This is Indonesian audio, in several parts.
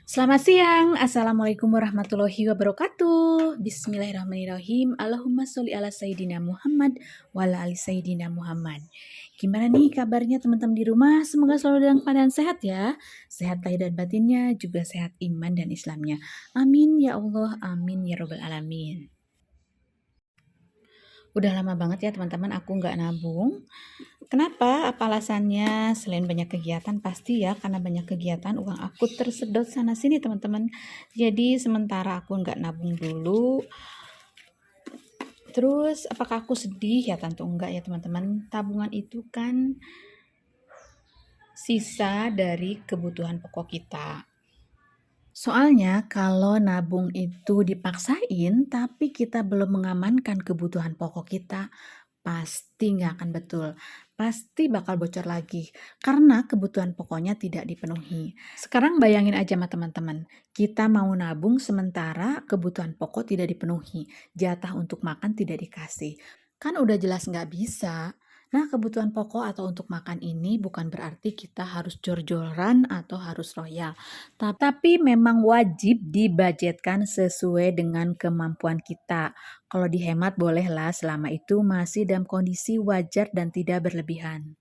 Selamat siang, Assalamualaikum warahmatullahi wabarakatuh. Bismillahirrahmanirrahim. Allahumma sholli ala Sayyidina Muhammad wa ala ali Sayyidina Muhammad. Gimana nih kabarnya teman-teman di rumah? Semoga selalu dalam keadaan sehat ya. Sehat lahir dan batinnya, juga sehat iman dan Islamnya. Amin ya Allah, amin ya Rabbal alamin. Udah lama banget ya teman-teman aku nggak nabung. Kenapa? Apa alasannya? Selain banyak kegiatan, pasti ya karena banyak kegiatan uang aku tersedot sana sini teman-teman. Jadi sementara aku nggak nabung dulu. Terus apakah aku sedih? Ya tentu enggak ya teman-teman. Tabungan itu kan sisa dari kebutuhan pokok kita. Soalnya kalau nabung itu dipaksain tapi kita belum mengamankan kebutuhan pokok kita, pasti nggak akan betul. Pasti bakal bocor lagi karena kebutuhan pokoknya tidak dipenuhi. Sekarang bayangin aja sama teman-teman, kita mau nabung sementara kebutuhan pokok tidak dipenuhi, jatah untuk makan tidak dikasih. Kan udah jelas nggak bisa. Nah, kebutuhan pokok atau untuk makan ini bukan berarti kita harus jor-joran atau harus royal. Tapi memang wajib dibudgetkan sesuai dengan kemampuan kita. Kalau dihemat bolehlah selama itu masih dalam kondisi wajar dan tidak berlebihan.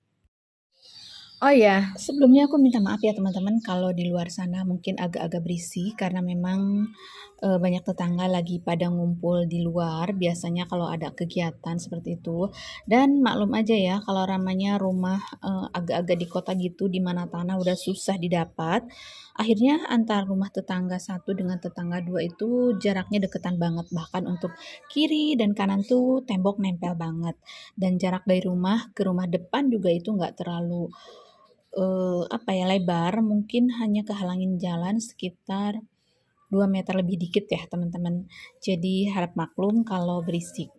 Oh ya, sebelumnya aku minta maaf ya teman-teman kalau di luar sana mungkin agak-agak berisik karena memang banyak tetangga lagi pada ngumpul di luar biasanya kalau ada kegiatan seperti itu. Dan maklum aja ya kalau ramanya rumah agak-agak di kota gitu di mana tanah udah susah didapat. Akhirnya antar rumah tetangga satu dengan tetangga dua itu jaraknya deketan banget, bahkan untuk kiri dan kanan tuh tembok nempel banget. Dan jarak dari rumah ke rumah depan juga itu nggak terlalu lebar, mungkin hanya kehalangin jalan sekitar 2 meter lebih dikit ya teman-teman. Jadi harap maklum kalau berisik.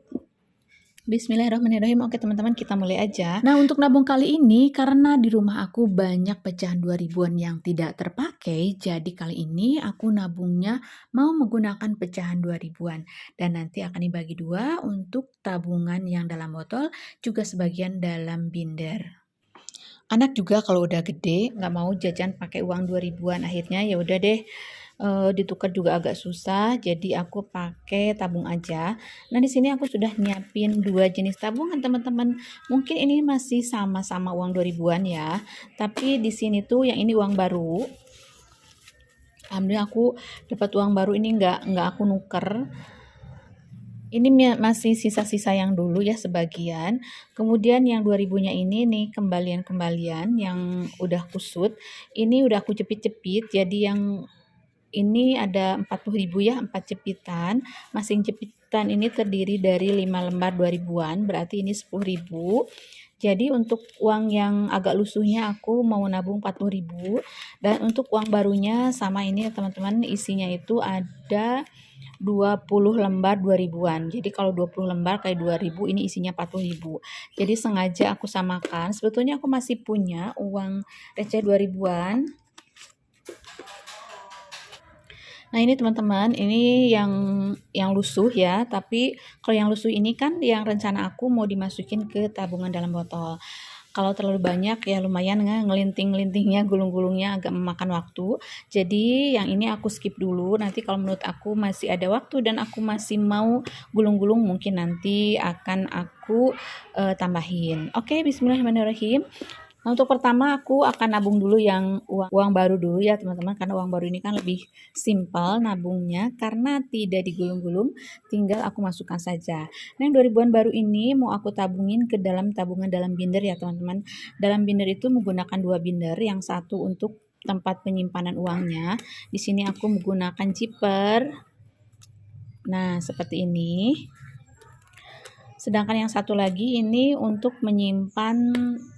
Bismillahirrahmanirrahim. Oke teman-teman, kita mulai aja. Nah, untuk nabung kali ini karena di rumah aku banyak pecahan 2000-an yang tidak terpakai, jadi kali ini aku nabungnya mau menggunakan pecahan 2000-an dan nanti akan dibagi dua untuk tabungan yang dalam botol juga sebagian dalam binder. Anak juga kalau udah gede nggak mau jajan pakai uang 2000-an, akhirnya ya udah deh ditukar juga agak susah, jadi aku pakai tabung aja. Nah, di sini aku sudah nyiapin dua jenis tabungan teman-teman. Mungkin ini masih sama-sama uang 2000-an ya, tapi di sini tuh yang ini uang baru. Alhamdulillah aku dapat uang baru ini nggak aku nuker. Ini masih sisa-sisa yang dulu ya sebagian. Kemudian yang 2000-nya ini nih kembalian-kembalian yang udah kusut. Ini udah aku jepit-jepit. Jadi yang ini ada 40.000 ya, 4 jepitan. Masing jepitan ini terdiri dari 5 lembar 2000-an, berarti ini 10.000. Jadi untuk uang yang agak lusuhnya aku mau nabung 40.000 dan untuk uang barunya sama ini ya teman-teman, isinya itu ada 20 lembar 2000-an. Jadi kalau 20 lembar kayak 2000, ini isinya 40.000. Jadi sengaja aku samakan. Sebetulnya aku masih punya uang receh 2000-an. Nah, ini teman-teman, ini yang lusuh ya, tapi kalau yang lusuh ini kan yang rencana aku mau dimasukin ke tabungan dalam botol. Kalau terlalu banyak ya lumayan ngelinting-lintingnya, gulung-gulungnya agak memakan waktu. Jadi yang ini aku skip dulu. Nanti kalau menurut aku masih ada waktu dan aku masih mau gulung-gulung, mungkin nanti akan aku tambahin. Oke, bismillahirrahmanirrahim. Nah, untuk pertama aku akan nabung dulu yang uang baru dulu ya teman-teman, karena uang baru ini kan lebih simpel nabungnya karena tidak digulung-gulung, tinggal aku masukkan saja. Nah, yang 2000-an baru ini mau aku tabungin ke dalam tabungan dalam binder ya teman-teman. Dalam binder itu menggunakan dua binder, yang satu untuk tempat penyimpanan uangnya. Di sini aku menggunakan zipper. Nah, seperti ini. Sedangkan yang satu lagi ini untuk menyimpan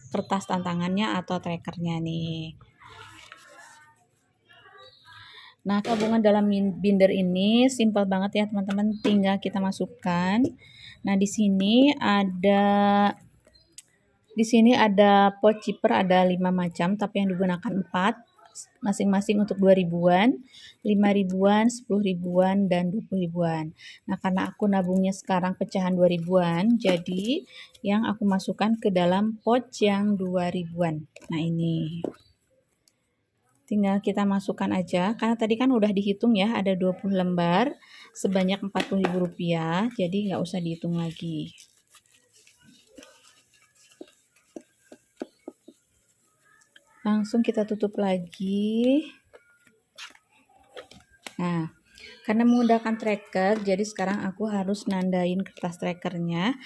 kertas tantangannya atau trackernya nih. Nah, tabungan dalam binder ini simpel banget ya teman-teman, tinggal kita masukkan. Nah, di sini ada pouch zipper, ada 5 macam, tapi yang digunakan 4, masing-masing untuk 2000-an, 5000-an, 10.000-an, dan 20.000-an. Nah, karena aku nabungnya sekarang pecahan 2000-an, jadi yang aku masukkan ke dalam pouch yang 2000-an. Nah, ini. Tinggal kita masukkan aja, karena tadi kan udah dihitung ya, ada 20 lembar sebanyak Rp40.000, jadi nggak usah dihitung lagi. Langsung kita tutup lagi. Nah, karena menggunakan tracker, jadi sekarang aku harus nandain kertas trackernya.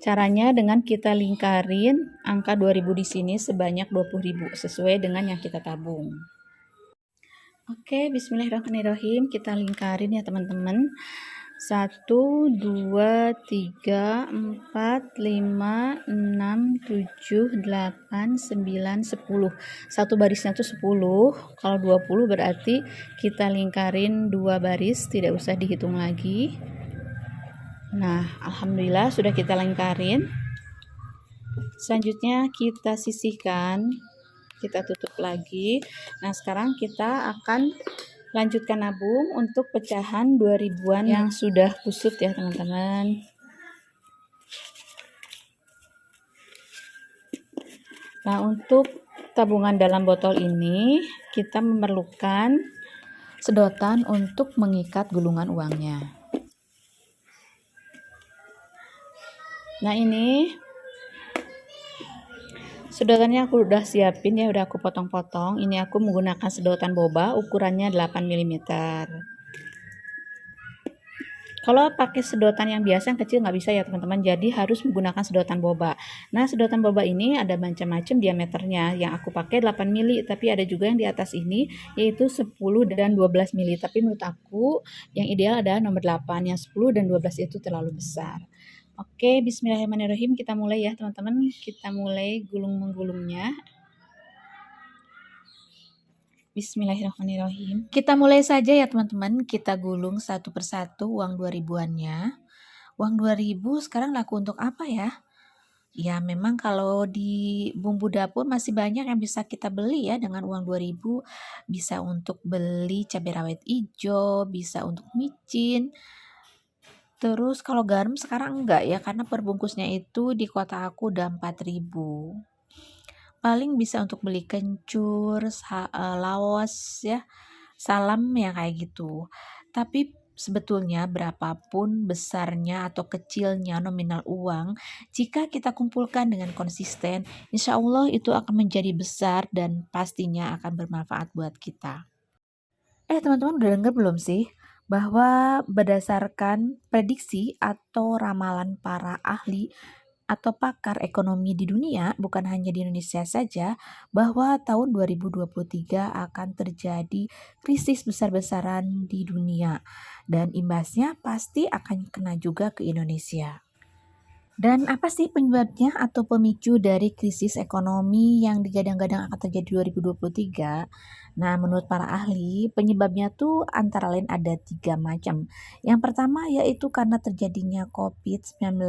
Caranya dengan kita lingkarin angka 2000 di sini sebanyak 20.000 sesuai dengan yang kita tabung. Oke, bismillahirrahmanirrahim. Kita lingkarin ya teman-teman. 1, 2, 3, 4, 5, 6, 7, 8, 9, 10. Satu barisnya tuh 10. Kalau 20 berarti kita lingkarin 2 baris, tidak usah dihitung lagi. Nah, alhamdulillah sudah kita lingkarin. Selanjutnya kita sisihkan. Kita tutup lagi. Nah, sekarang kita akan lanjutkan nabung untuk pecahan 2000-an yang sudah kusut ya teman-teman. Nah, untuk tabungan dalam botol ini kita memerlukan sedotan untuk mengikat gulungan uangnya. Nah, ini sedotannya aku udah siapin ya, udah aku potong-potong. Ini aku menggunakan sedotan boba, ukurannya 8 mm. Kalau pakai sedotan yang biasa yang kecil nggak bisa ya teman-teman, jadi harus menggunakan sedotan boba. Nah, sedotan boba ini ada macam-macam diameternya. Yang aku pakai 8 mili, tapi ada juga yang di atas ini yaitu 10 dan 12 mili. Tapi menurut aku yang ideal adalah nomor 8, yang 10 dan 12 itu terlalu besar. Oke, bismillahirrahmanirrahim. Kita mulai ya teman-teman. Kita mulai menggulungnya. Bismillahirrahmanirrahim. Kita mulai saja ya teman-teman. Kita gulung satu persatu uang 2000-annya. Uang 2000 sekarang laku untuk apa ya? Ya memang kalau di bumbu dapur masih banyak yang bisa kita beli ya dengan uang 2000. Bisa untuk beli cabai rawit hijau, bisa untuk micin. Terus kalau garam sekarang enggak ya, karena perbungkusnya itu di kota aku udah 4000. Paling bisa untuk beli kencur, laos ya, salam ya kayak gitu. Tapi sebetulnya berapapun besarnya atau kecilnya nominal uang, jika kita kumpulkan dengan konsisten, insya Allah itu akan menjadi besar dan pastinya akan bermanfaat buat kita. Teman-teman udah denger belum sih? Bahwa berdasarkan prediksi atau ramalan para ahli atau pakar ekonomi di dunia, bukan hanya di Indonesia saja, bahwa tahun 2023 akan terjadi krisis besar-besaran di dunia. Dan imbasnya pasti akan kena juga ke Indonesia. Dan apa sih penyebabnya atau pemicu dari krisis ekonomi yang digadang-gadang akan terjadi 2023? Nah, menurut para ahli, penyebabnya tuh antara lain ada 3 macam. Yang pertama yaitu karena terjadinya COVID-19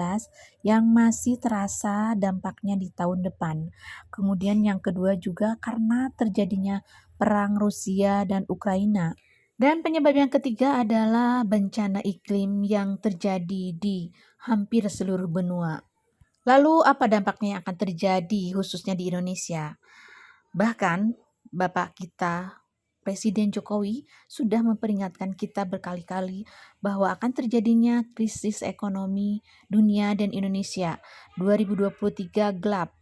yang masih terasa dampaknya di tahun depan. Kemudian yang kedua juga karena terjadinya perang Rusia dan Ukraina. Dan penyebab yang ketiga adalah bencana iklim yang terjadi di hampir seluruh benua. Lalu apa dampaknya yang akan terjadi khususnya di Indonesia? Bahkan Bapak kita, Presiden Jokowi, sudah memperingatkan kita berkali-kali bahwa akan terjadinya krisis ekonomi dunia dan Indonesia. 2023 gelap.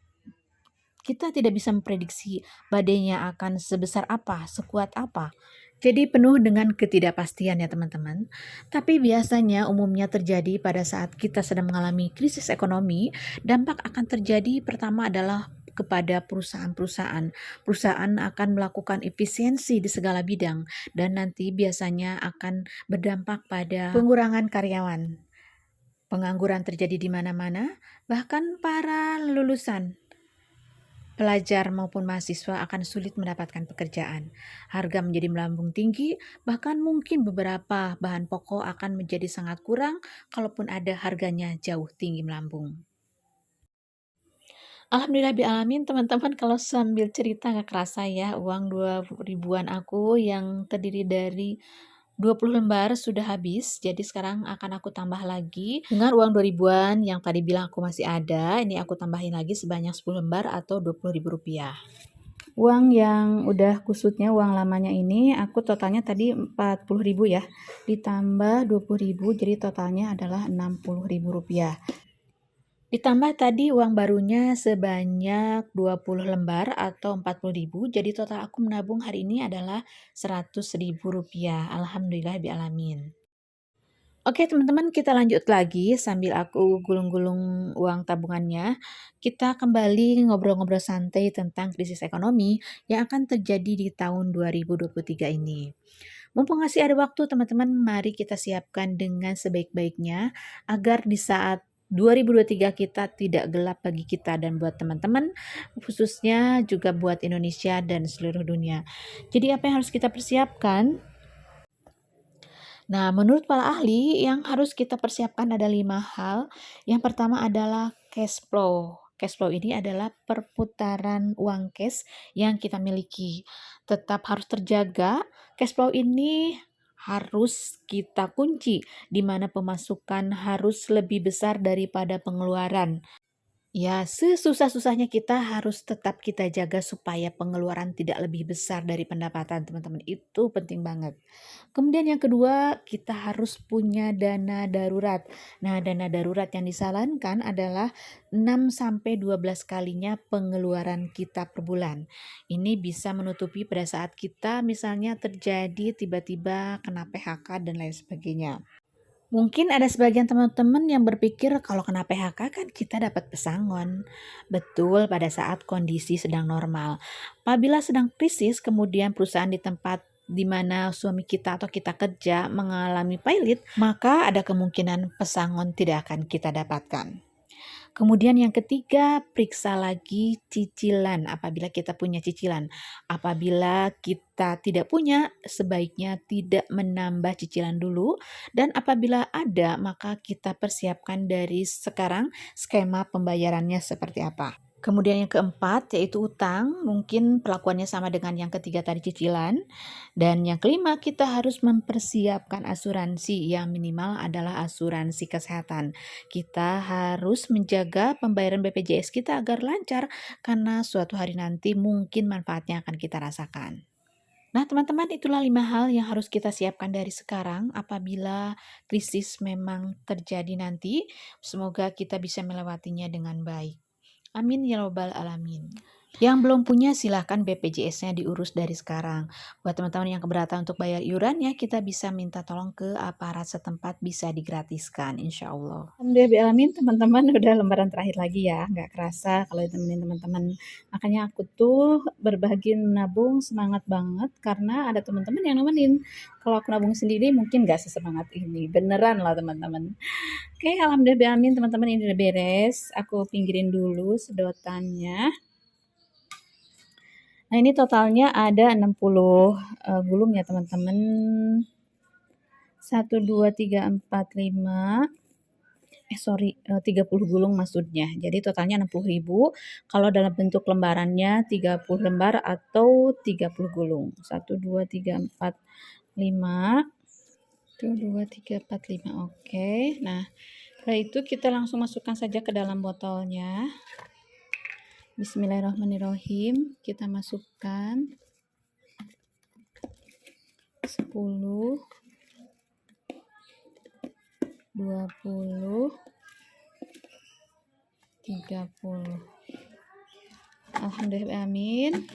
Kita tidak bisa memprediksi badainya akan sebesar apa, sekuat apa. Jadi penuh dengan ketidakpastian ya teman-teman. Tapi biasanya umumnya terjadi pada saat kita sedang mengalami krisis ekonomi, dampak akan terjadi pertama adalah kepada perusahaan-perusahaan. Perusahaan akan melakukan efisiensi di segala bidang dan nanti biasanya akan berdampak pada pengurangan karyawan. Pengangguran terjadi di mana-mana, bahkan para lulusan pelajar maupun mahasiswa akan sulit mendapatkan pekerjaan. Harga menjadi melambung tinggi, bahkan mungkin beberapa bahan pokok akan menjadi sangat kurang, kalaupun ada harganya jauh tinggi melambung. Alhamdulillahirrahmanirrahim teman-teman, kalau sambil cerita gak kerasa ya, uang 2000-an aku yang terdiri dari 20 lembar sudah habis, jadi sekarang akan aku tambah lagi dengan uang 2000-an yang tadi bilang aku masih ada. Ini aku tambahin lagi sebanyak 10 lembar atau Rp20.000. Uang yang udah kusutnya, uang lamanya ini aku totalnya tadi 40.000 ya, ditambah 20.000 jadi totalnya adalah 60.000 rupiah. Ditambah tadi uang barunya sebanyak 20 lembar atau 40.000, jadi total aku menabung hari ini adalah 100.000 rupiah. Alhamdulillahirobbilalamin. Oke teman-teman, kita lanjut lagi sambil aku gulung-gulung uang tabungannya. Kita kembali ngobrol-ngobrol santai tentang krisis ekonomi yang akan terjadi di tahun 2023 ini. Mumpung masih ada waktu teman-teman, mari kita siapkan dengan sebaik-baiknya agar di saat 2023 kita tidak gelap bagi kita dan buat teman-teman, khususnya juga buat Indonesia dan seluruh dunia. Jadi apa yang harus kita persiapkan? Nah, menurut para ahli, yang harus kita persiapkan ada 5 hal. Yang pertama adalah cash flow. Cash flow ini adalah perputaran uang cash yang kita miliki. Tetap harus terjaga. Cash flow ini harus kita kunci, di mana pemasukan harus lebih besar daripada pengeluaran. Ya, sesusah-susahnya kita harus tetap kita jaga supaya pengeluaran tidak lebih besar dari pendapatan, teman-teman. Itu penting banget. Kemudian yang kedua, kita harus punya dana darurat. Nah, dana darurat yang disarankan adalah 6 sampai 12 kalinya pengeluaran kita per bulan. Ini bisa menutupi pada saat kita misalnya terjadi tiba-tiba kena PHK dan lain sebagainya. Mungkin ada sebagian teman-teman yang berpikir kalau kena PHK kan kita dapat pesangon. Betul pada saat kondisi sedang normal. Apabila sedang krisis, kemudian perusahaan di tempat di mana suami kita atau kita kerja mengalami pilot, maka ada kemungkinan pesangon tidak akan kita dapatkan. Kemudian yang ketiga, periksa lagi cicilan apabila kita punya cicilan. Apabila kita tidak punya, sebaiknya tidak menambah cicilan dulu. Dan apabila ada, maka kita persiapkan dari sekarang skema pembayarannya seperti apa. Kemudian yang keempat yaitu utang, mungkin perlakuannya sama dengan yang ketiga tadi cicilan. Dan yang kelima kita harus mempersiapkan asuransi yang minimal adalah asuransi kesehatan. Kita harus menjaga pembayaran BPJS kita agar lancar karena suatu hari nanti mungkin manfaatnya akan kita rasakan. Nah teman-teman, itulah 5 hal yang harus kita siapkan dari sekarang apabila krisis memang terjadi nanti. Semoga kita bisa melewatinya dengan baik. Amin ya robbal alamin. Yang belum punya silahkan BPJS-nya diurus dari sekarang. Buat teman-teman yang keberatan untuk bayar iurannya, kita bisa minta tolong ke aparat setempat, bisa digratiskan insya Allah. Alhamdulillah alamin teman-teman, udah lembaran terakhir lagi ya. Nggak kerasa kalau ditemenin teman-teman. Makanya aku tuh berbagi nabung semangat banget karena ada teman-teman yang nemenin. Kalau aku nabung sendiri mungkin nggak sesemangat ini. Beneran lah teman-teman. Oke, alhamdulillah amin teman-teman, ini udah beres. Aku pinggirin dulu sedotannya. Nah, ini totalnya ada 60 gulung ya teman-teman. 1 2 3 4 5 30 gulung maksudnya. Jadi totalnya 60.000. Kalau dalam bentuk lembarannya 30 lembar atau 30 gulung. 1 2 3 4 5. 1 2 3 4 5. Oke. Nah, setelah itu kita langsung masukkan saja ke dalam botolnya. Bismillahirrahmanirrahim. Kita masukkan 10, 20, 30. Alhamdulillah amin.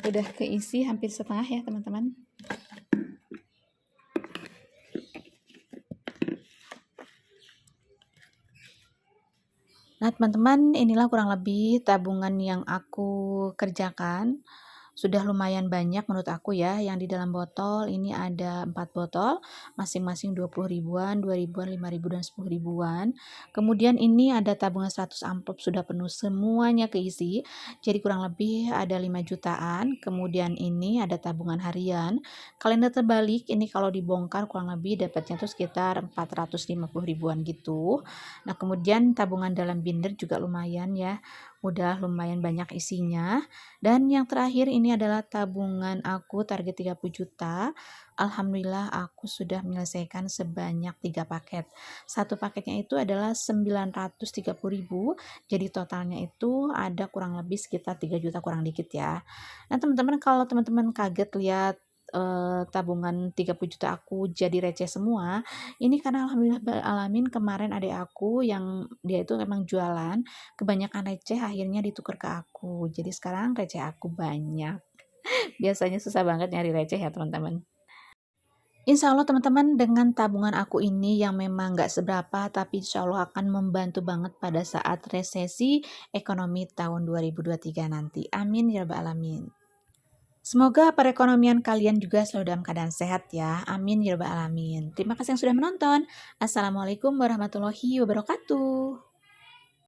Udah keisi hampir setengah ya teman-teman. Nah teman-teman, inilah kurang lebih tabungan yang aku kerjakan. Sudah lumayan banyak menurut aku ya. Yang di dalam botol ini ada 4 botol, masing-masing 20 ribuan, 2 ribuan, 5 ribu, dan 10 ribuan. Kemudian ini ada tabungan 100 amplop sudah penuh semuanya keisi. Jadi kurang lebih ada 5 jutaan. Kemudian ini ada tabungan harian. Kalender terbalik ini kalau dibongkar kurang lebih dapatnya tuh sekitar 450 ribuan gitu. Nah kemudian tabungan dalam binder juga lumayan ya. udah lumayan banyak isinya. Dan yang terakhir ini adalah tabungan aku target 30 juta. Alhamdulillah aku sudah menyelesaikan sebanyak 3 paket. Satu paketnya itu adalah 930.000. Jadi totalnya itu ada kurang lebih sekitar 3 juta kurang dikit ya. Nah, teman-teman kalau teman-teman kaget lihat tabungan 30 juta aku jadi receh semua, ini karena alhamdulillah alamin kemarin adik aku yang dia itu emang jualan, kebanyakan receh akhirnya ditukar ke aku. Jadi sekarang receh aku banyak. Biasanya susah banget nyari receh ya teman-teman. Insya Allah teman-teman dengan tabungan aku ini yang memang nggak seberapa tapi insya Allah akan membantu banget pada saat resesi ekonomi tahun 2023 nanti. Amin ya rabbal alamin. Semoga perekonomian kalian juga selalu dalam keadaan sehat ya. Amin ya rabbal alamin. Terima kasih yang sudah menonton. Assalamualaikum warahmatullahi wabarakatuh.